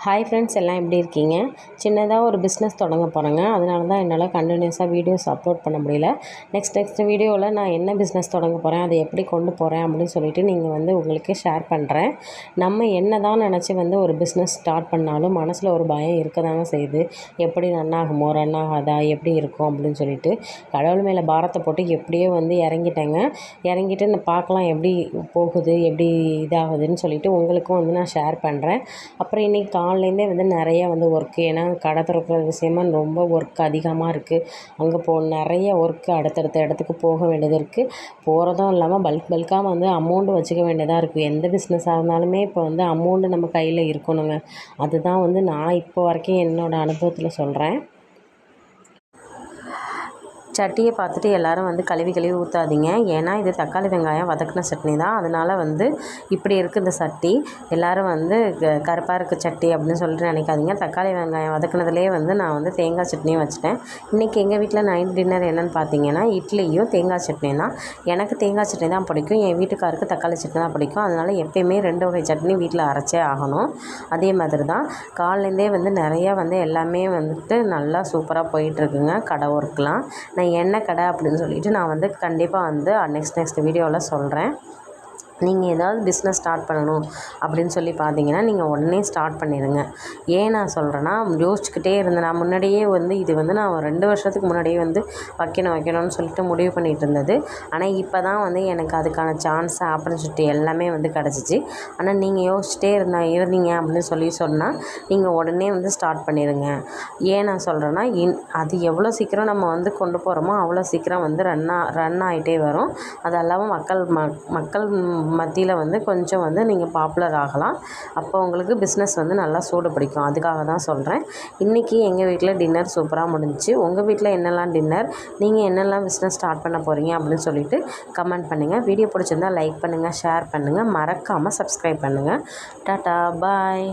Hi friends, எல்லாம் எப்படி இருக்கீங்க? சின்னதாக ஒரு பிஸ்னஸ் தொடங்க போகிறேங்க. அதனால தான் என்னால் கண்டினியூஸாக வீடியோஸ் அப்லோட் பண்ண முடியல. நெக்ஸ்ட் வீடியோவில் நான் என்ன பிஸ்னஸ் தொடங்க போகிறேன், அதை எப்படி கொண்டு போகிறேன் அப்படின்னு சொல்லிட்டு உங்களுக்கு ஷேர் பண்ணுறேன். நம்ம என்ன தான் நினச்சி ஒரு பிஸ்னஸ் ஸ்டார்ட் பண்ணாலும் மனசில் ஒரு பயம் இருக்க தாங்க செய்யுது. எப்படி ரன் ஆகுமோ, ரன் ஆகாதா, எப்படி இருக்கும் அப்படின்னு சொல்லிட்டு கடவுள் மேலே பாரத்தை போட்டு எப்படியோ இறங்கிட்டேங்க. இறங்கிட்டு நான் பார்க்கலாம் எப்படி போகுது, எப்படி இதாகுதுன்னு சொல்லிட்டு உங்களுக்கும் நான் ஷேர் பண்ணுறேன். அப்புறம் இன்றைக்கி காலையிலே நிறைய ஒர்க்கு, ஏன்னா கடை திறக்கிற விஷயமா ரொம்ப ஒர்க் அதிகமாக இருக்குது. அங்கே நிறைய ஒர்க்கு, அடுத்தடுத்த இடத்துக்கு போக வேண்டியது இருக்குது. போகிறதும் இல்லாமல் பல்காக அமௌண்ட்டு வச்சுக்க வேண்டியதாக இருக்குது. எந்த பிஸ்னஸாக இருந்தாலுமே இப்போ அமௌண்ட்டு நம்ம கையில் இருக்கணுங்க. அதுதான் நான் இப்போ வரைக்கும் என்னோடய அனுபவத்தில் சொல்கிறேன். சட்டியை பார்த்துட்டு எல்லோரும் கழுவி ஊற்றாதீங்க. ஏன்னா இது தக்காளி வெங்காயம் வதக்கின சட்னி தான். அதனால் இப்படி இருக்குது இந்த சட்டி. எல்லோரும் கருப்பாக இருக்குது சட்டி அப்படின்னு சொல்லிட்டு நினைக்காதீங்க. தக்காளி வெங்காயம் வதக்கினதுலேயே நான் தேங்காய் சட்னியும் வச்சுட்டேன். இன்றைக்கி எங்கள் வீட்டில் நைட் டின்னர் என்னென்னு பார்த்தீங்கன்னா இட்லியும் தேங்காய் சட்னி தான். எனக்கு தேங்காய் சட்னி தான் பிடிக்கும், என் வீட்டுக்காருக்கு தக்காளி சட்னி தான் பிடிக்கும். அதனால் எப்போயுமே 2 வகை சட்னி வீட்டில் அரைச்சே ஆகணும். அதே மாதிரி தான் காலையிலேருந்தே நிறையா எல்லாமே நல்லா சூப்பராக போயிட்டுருக்குங்க கடை ஒர்க்லாம். நான் என்ன கடை அப்படின்னு சொல்லிட்டு நான் கண்டிப்பாக நெக்ஸ்ட் வீடியோவில் சொல்கிறேன். நீங்கள் ஏதாவது பிஸ்னஸ் ஸ்டார்ட் பண்ணணும் அப்படின்னு சொல்லி பார்த்தீங்கன்னா நீங்கள் உடனே ஸ்டார்ட் பண்ணிடுங்க. ஏன் நான் சொல்கிறேன்னா, யோசிச்சுக்கிட்டே இருந்தேன். நான் முன்னாடியே இது நான் 2 வருஷத்துக்கு முன்னாடியே வைக்கணும்னு சொல்லிட்டு முடிவு பண்ணிகிட்டு இருந்தது. ஆனால் இப்போ தான் எனக்கு அதுக்கான சான்ஸ், ஆப்பர்ச்சுனிட்டி எல்லாமே கிடச்சிச்சு. ஆனால் நீங்கள் யோசிச்சுட்டே இருந்தீங்க அப்படின்னு சொன்னால் நீங்கள் உடனே ஸ்டார்ட் பண்ணிடுங்க. ஏன் நான் சொல்கிறேன்னா, அது எவ்வளோ சீக்கிரம் நம்ம கொண்டு போகிறோமோ அவ்வளோ சீக்கிரம் ரன் ஆகிட்டே வரும். அது இல்லாமல் மக்கள் மத்தியில் கொஞ்சம் நீங்கள் பாப்புலர் ஆகலாம். அப்போ உங்களுக்கு பிஸ்னஸ் நல்லா சூடு பிடிக்கும். அதுக்காக தான் சொல்கிறேன். இன்றைக்கி எங்கள் வீட்டில் டின்னர் சூப்பராக முடிஞ்சிச்சு. உங்கள் வீட்டில் என்னெல்லாம் டின்னர், நீங்கள் என்னெல்லாம் பிஸ்னஸ் ஸ்டார்ட் பண்ண போகிறீங்க அப்படின்னு சொல்லிட்டு கமெண்ட் பண்ணுங்கள். வீடியோ பிடிச்சிருந்தால் லைக் பண்ணுங்கள், ஷேர் பண்ணுங்கள், மறக்காமல் சப்ஸ்கிரைப் பண்ணுங்கள். டாட்டா, பாய்.